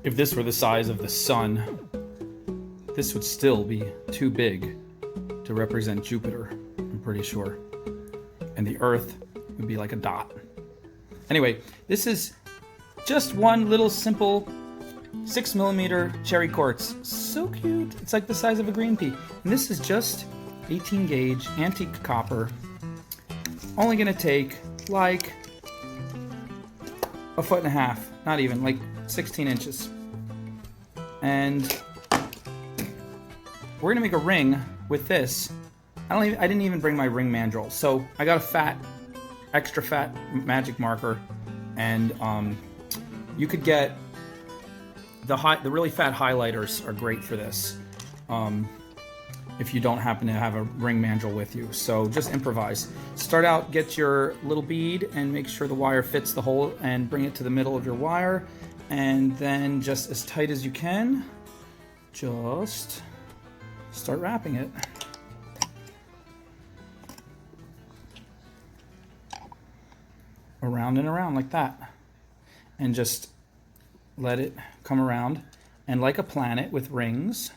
if this were the size of the sun, this would still be too big to represent Jupiter, I'm pretty sure. And the Earth would be like a dot. Anyway, this is just one little simple 6mm cherry quartz. So cute. It's like the size of a green pea. And this is just 18 gauge antique copper. Only gonna take like 1.5 feet, not even, like 16 inches. And we're gonna make a ring with this. I didn't even bring my ring mandrel. So I got a extra fat magic marker, and you could get the really fat highlighters are great for this. If you don't happen to have a ring mandrel with you. So just improvise. Start out, get your little bead and make sure the wire fits the hole and bring it to the middle of your wire. And then just as tight as you can, just start wrapping it. Around and around like that. And just let it come around. And like a planet with rings,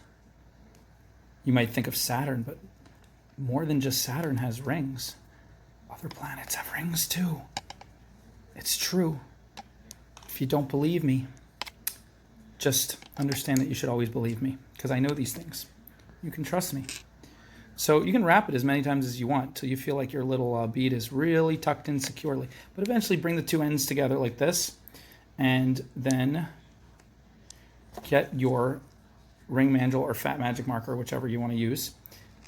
you might think of Saturn, but more than just Saturn has rings. Other planets have rings too. It's true. If you don't believe me, just understand that you should always believe me, because I know these things. You can trust me. So you can wrap it as many times as you want till you feel like your little bead is really tucked in securely. But eventually bring the two ends together like this, and then get your ring mandrel or fat magic marker, whichever you want to use.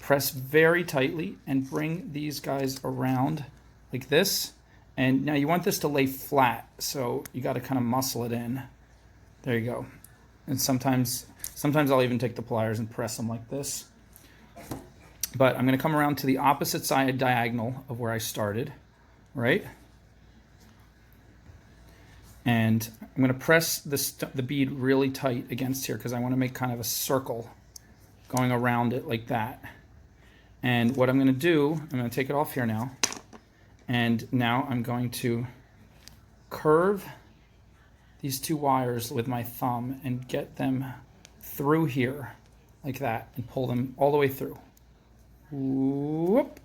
Press very tightly and bring these guys around like this. And now you want this to lay flat, so you got to kind of muscle it in. There you go. And sometimes I'll even take the pliers and press them like this. But I'm going to come around to the opposite side diagonal of where I started, right? And I'm going to press the bead really tight against here because I want to make kind of a circle going around it like that. And what I'm going to do, I'm going to take it off here now. And now I'm going to curve these two wires with my thumb and get them through here like that and pull them all the way through. Whoop.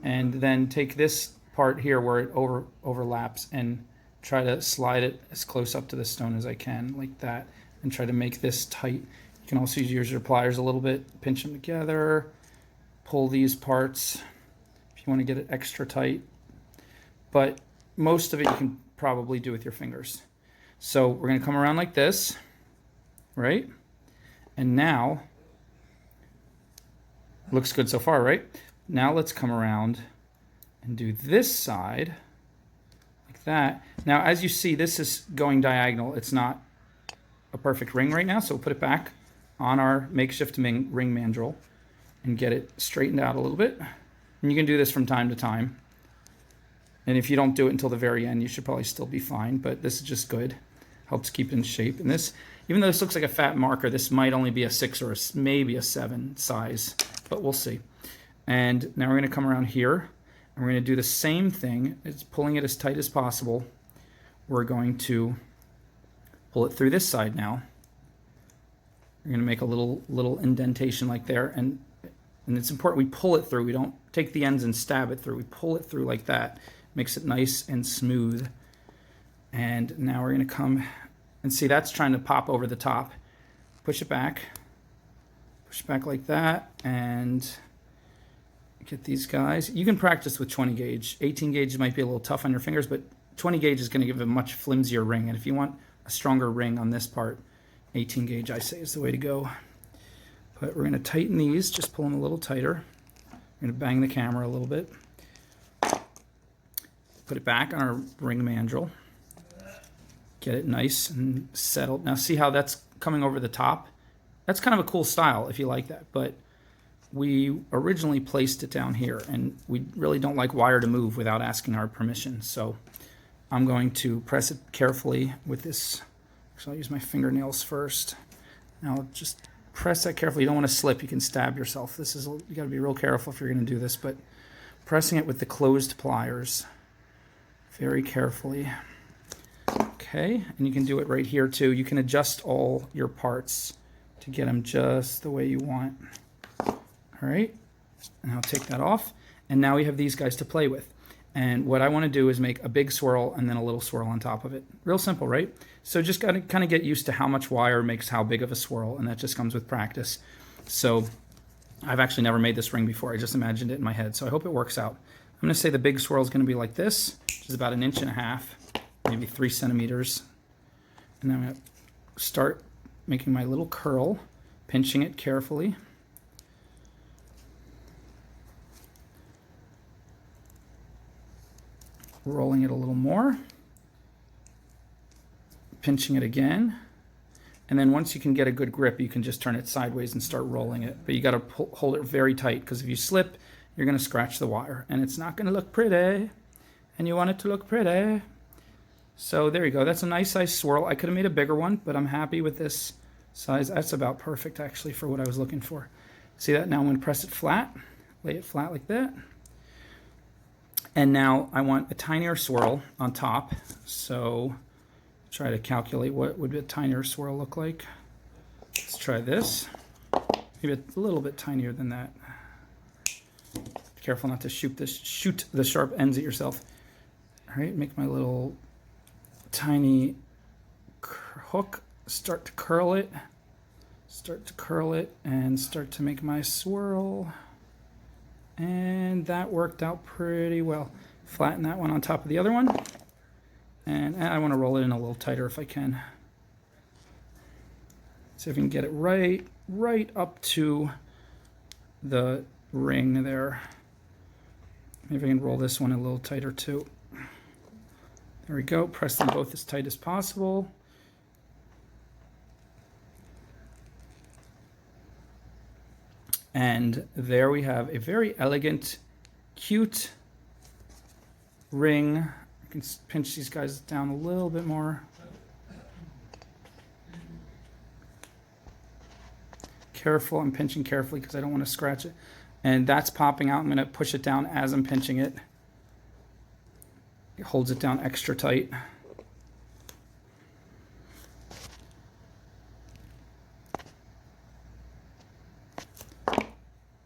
And then take this part here where it overlaps and try to slide it as close up to the stone as I can, like that, and try to make this tight. You can also use your pliers a little bit, pinch them together, pull these parts if you want to get it extra tight. But most of it you can probably do with your fingers. So we're going to come around like this, right? And now, looks good so far, right? Now let's come around and do this side. That. Now, as you see, this is going diagonal. It's not a perfect ring right now, so we'll put it back on our makeshift ring mandrel and get it straightened out a little bit. And you can do this from time to time. And if you don't do it until the very end, you should probably still be fine, but this is just good. Helps keep it in shape. And this, even though this looks like a fat marker, this might only be a 6 or maybe a 7 size, but we'll see. And now we're going to come around here. And we're going to do the same thing. It's pulling it as tight as possible. We're going to pull it through this side now. We're going to make a little indentation like there. And it's important we pull it through. We don't take the ends and stab it through. We pull it through like that. Makes it nice and smooth. And now we're going to come and see that's trying to pop over the top. Push it back. Push it back like that. And get these guys. You can practice with 20 gauge. 18 gauge might be a little tough on your fingers, but 20 gauge is going to give a much flimsier ring. And if you want a stronger ring on this part, 18 gauge, I say, is the way to go. But we're going to tighten these, just pull them a little tighter. We're going to bang the camera a little bit. Put it back on our ring mandrel. Get it nice and settled. Now see how that's coming over the top? That's kind of a cool style if you like that, but we originally placed it down here, and we really don't like wire to move without asking our permission. So I'm going to press it carefully with this. So I'll use my fingernails first. Now just press that carefully. You don't want to slip. You can stab yourself. You got to be real careful if you're going to do this, but pressing it with the closed pliers very carefully. Okay. Okay, and you can do it right here too. You can adjust all your parts to get them just the way you want. All right, and I'll take that off. And now we have these guys to play with. And what I want to do is make a big swirl and then a little swirl on top of it. Real simple, right? So just got to kind of get used to how much wire makes how big of a swirl, and that just comes with practice. So I've actually never made this ring before. I just imagined it in my head, so I hope it works out. I'm going to say the big swirl is going to be like this, which is about 1.5 inches, maybe 3 centimeters. And then I'm going to start making my little curl, pinching it carefully. Rolling it a little more, pinching it again, and then once you can get a good grip, you can just turn it sideways and start rolling it. But you got to hold it very tight, because if you slip, you're going to scratch the wire, and it's not going to look pretty, and you want it to look pretty. So there you go. That's a nice size swirl. I could have made a bigger one, but I'm happy with this size. That's about perfect, actually, for what I was looking for. See that? Now I'm going to press it flat, lay it flat like that. And now I want a tinier swirl on top. So try to calculate what would a tinier swirl look like. Let's try this. Maybe a little bit tinier than that. Be careful not to shoot the sharp ends at yourself. All right, make my little tiny hook. Start to curl it. And start to make my swirl. And that worked out pretty well. Flatten that one on top of the other one. And I want to roll it in a little tighter if I can. See if we can get it right up to the ring there. Maybe I can roll this one a little tighter too. There we go. Press them both as tight as possible. And there we have a very elegant, cute ring. I can pinch these guys down a little bit more. Careful, I'm pinching carefully because I don't want to scratch it. And that's popping out. I'm going to push it down as I'm pinching it. It holds it down extra tight.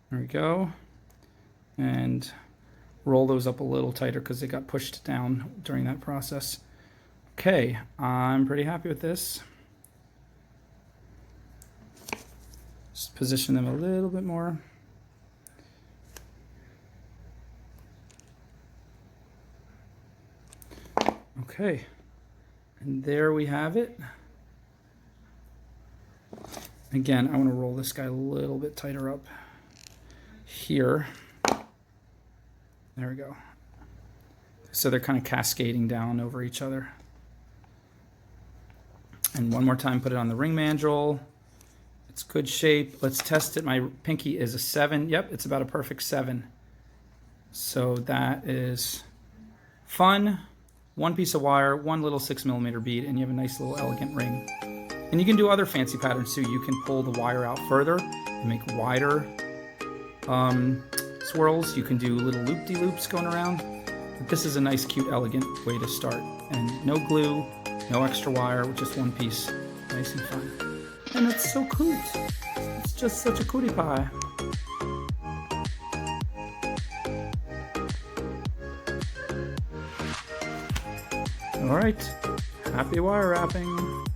There we go. And roll those up a little tighter because they got pushed down during that process. Okay, I'm pretty happy with this. Just position them a little bit more. Okay, and there we have it. Again, I want to roll this guy a little bit tighter up here. There we go. So they're kind of cascading down over each other. And one more time, put it on the ring mandrel. It's good shape. Let's test it. My pinky is a 7. Yep, it's about a perfect 7. So that is fun. One piece of wire, one little 6mm bead, and you have a nice little elegant ring. And you can do other fancy patterns too. You can pull the wire out further and make wider swirls. You can do little loop-de-loops going around. But this is a nice, cute, elegant way to start. And no glue, no extra wire, just one piece. Nice and fun. And it's so cute. It's just such a cutie pie. All right, happy wire wrapping.